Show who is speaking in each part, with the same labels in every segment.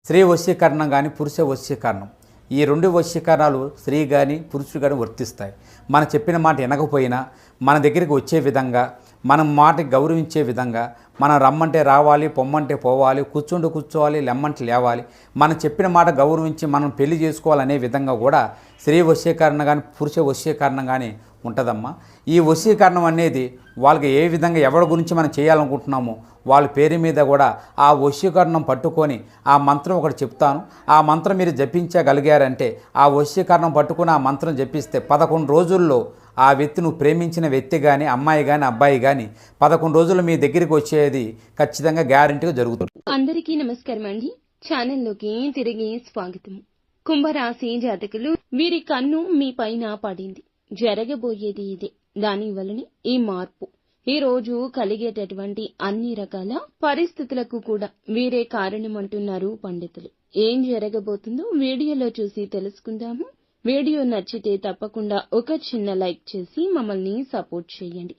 Speaker 1: స్త్రీ వశీకరణం కానీ పురుష వశీకరణం, ఈ రెండు వశీకరణాలు స్త్రీ కానీ పురుషుడు కానీ వర్తిస్తాయి. మనం చెప్పిన మాట వినకపోయినా మన దగ్గరికి వచ్చే విధంగా, మనం మాటకి గౌరవించే విధంగా, మనం రమ్మంటే రావాలి, పొమ్మంటే పోవాలి, కూర్చుంటూ కూర్చోవాలి, లెమ్మంటే లేవాలి, మనం చెప్పిన మాట గౌరవించి మనం పెళ్లి చేసుకోవాలనే విధంగా కూడా స్త్రీ వశీకరణ కానీ పురుష వశీకరణం కానీ ఉంటుందమ్మా. ఈ వశీకరణం అనేది వాళ్ళకి ఏ విధంగా ఎవరి గురించి మనం చేయాలనుకుంటున్నామో వాళ్ళ పేరు మీద కూడా ఆ వశీకరణం పట్టుకొని ఆ మంత్రం ఒకటి చెప్తాను. ఆ మంత్రం మీరు జపించగలిగారంటే ఆ వశీకరణం పట్టుకొని ఆ మంత్రం జపిస్తే 11 రోజుల్లో ఆ వ్యక్తి, నువ్వు ప్రేమించిన వ్యక్తి కానీ అమ్మాయి కానీ అబ్బాయి కానీ 11 రోజులు మీ దగ్గరికి వచ్చేది ఖచ్చితంగా గ్యారెంటీగా జరుగుతుంది.
Speaker 2: అందరికీ నమస్కారం అండి. ఛానల్లోకి తిరిగి స్వాగతం. కుంభరాశి జాతకులు, వీరి కన్ను మీ పైన పడింది. జరగబోయేది ఇదే. దాని వలనే ఈ మార్పు. ఈ రోజు కలిగేటటువంటి అన్ని రకాల పరిస్థితులకు కూడా వీరే కారణమంటున్నారు పండితులు. ఏం జరగబోతుందో వీడియోలో చూసి తెలుసుకుందాము. వీడియో నచ్చితే తప్పకుండా ఒక చిన్న లైక్ చేసి మమ్మల్ని సపోర్ట్ చేయండి.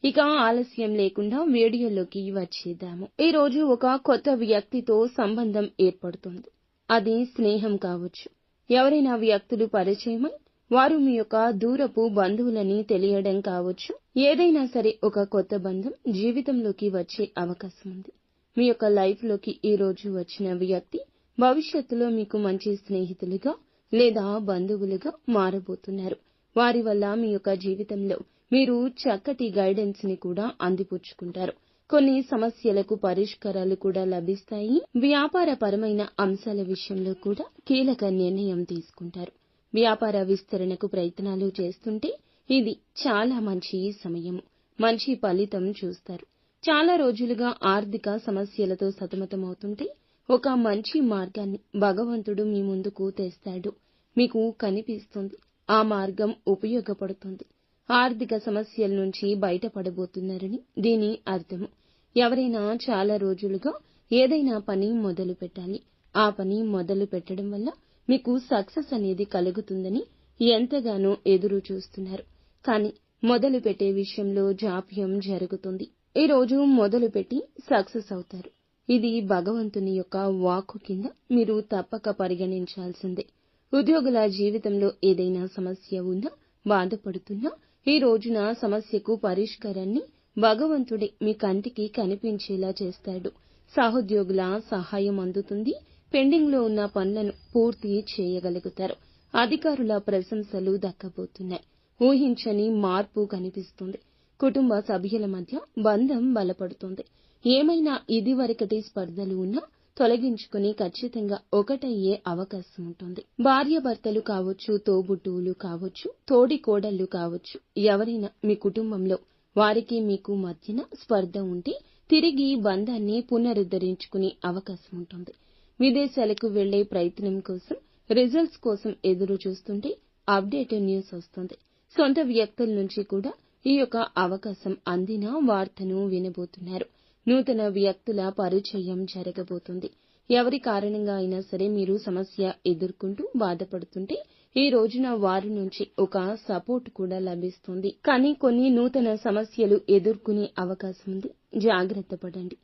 Speaker 2: ఇక ఆలస్యం లేకుండా వీడియోలోకి వచ్చేద్దాము. ఈ రోజు ఒక కొత్త వ్యక్తితో సంబంధం ఏర్పడుతుంది. అది స్నేహం కావచ్చు. ఎవరైనా వ్యక్తులు పరిచయమై వారు మీ యొక్క దూరపు బంధువులని తెలియడం కావచ్చు. ఏదైనా సరే ఒక కొత్త బంధం జీవితంలోకి వచ్చే అవకాశం ఉంది. మీ యొక్క లైఫ్ లోకి ఈ రోజు వచ్చిన వ్యక్తి భవిష్యత్తులో మీకు మంచి స్నేహితులుగా లేదా బంధువులుగా మారబోతున్నారు. వారి వల్ల మీ యొక్క జీవితంలో మీరు చక్కటి గైడెన్స్ ని కూడా అందిపుచ్చుకుంటారు. కొన్ని సమస్యలకు పరిష్కారాలు కూడా లభిస్తాయి. వ్యాపారపరమైన అంశాల విషయంలో కూడా కీలక నిర్ణయం తీసుకుంటారు. వ్యాపార విస్తరణకు ప్రయత్నాలు చేస్తుంటే ఇది చాలా మంచి సమయము. మంచి ఫలితం చూస్తారు. చాలా రోజులుగా ఆర్థిక సమస్యలతో సతమతమవుతుంటే ఒక మంచి మార్గాన్ని భగవంతుడు మీ ముందుకు తెస్తాడు. మీకు కనిపిస్తుంది. ఆ మార్గం ఉపయోగపడుతుంది. ఆర్థిక సమస్యల నుంచి బయటపడబోతున్నారని దీని అర్థము. ఎవరైనా చాలా రోజులుగా ఏదైనా పని మొదలు పెట్టాలి. ఆ పని మొదలు పెట్టడం వల్ల మీకు సక్సెస్ అనేది కలుగుతుందని ఎంతగానో ఎదురు చూస్తున్నారు. కానీ మొదలు పెట్టే విషయంలో జాప్యం జరుగుతుంది. ఈ రోజు మొదలు పెట్టి సక్సెస్ అవుతారు. ఇది భగవంతుని యొక్క వాక్కు కింద మీరు తప్పక పరిగణించాల్సిందే. ఉద్యోగుల జీవితంలో ఏదైనా సమస్య ఉన్నా, బాధపడుతున్నా ఈ రోజున సమస్యకు పరిష్కారాన్ని భగవంతుడే మీ కంటికి కనిపించేలా చేస్తాడు. సహోద్యోగుల సహాయం అందుతుంది. పెండింగ్ లో ఉన్న పనులను పూర్తి చేయగలుగుతారు. అధికారుల ప్రశంసలు దక్కబోతున్నాయి. ఊహించని మార్పు కనిపిస్తుంది. కుటుంబ సభ్యుల మధ్య బంధం బలపడుతుంది. ఏమైనా ఇదివరకటి స్పర్ధలు ఉన్నా తొలగించుకుని ఖచ్చితంగా ఒకటయ్యే అవకాశం ఉంటుంది. భార్యాభర్తలు కావచ్చు, తోబుట్టువులు కావచ్చు, తోడి కోడళ్లు కావచ్చు, ఎవరైనా మీ కుటుంబంలో వారికి మీకు మధ్యన స్పర్ధ ఉంటే తిరిగి బంధాన్ని పునరుద్ధరించుకునే అవకాశం ఉంటుంది. విదేశాలకు వెళ్లే ప్రయత్నం కోసం, రిజల్ట్స్ కోసం ఎదురు చూస్తుంటే అప్డేట్ న్యూస్ వస్తుంది. సొంత వ్యక్తుల నుంచి కూడా ఈ యొక్క అవకాశం అందిన వార్తను వినబోతున్నారు. నూతన వ్యక్తుల పరిచయం జరగబోతుంది. ఎవరి కారణంగా అయినా సరే మీరు సమస్య ఎదుర్కొంటూ బాధపడుతుంటే ఈ రోజున వారి నుంచి ఒక సపోర్ట్ కూడా లభిస్తుంది. కానీ కొన్ని నూతన సమస్యలు ఎదుర్కొనే అవకాశం ఉంది. జాగ్రత్త పడండి.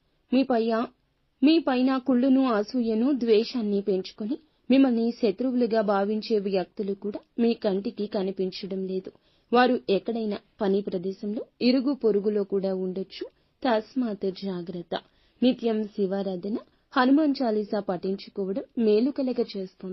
Speaker 2: మీ పైన కుళ్ళును, అసూయను, ద్వేషాన్ని పెంచుకొని మిమ్మల్ని శత్రువులుగా భావించే వ్యక్తులు కూడా మీ కంటికి కనిపించడం లేదు. వారు ఎక్కడైనా పని ప్రదేశంలో, ఇరుగు పొరుగులో కూడా ఉండొచ్చు. తస్మాత్ జాగ్రత్త. నిత్యం శివారాధన, హనుమాన్ చాలీసా పఠించుకోవడం మేలు కలగ చేస్తుంది.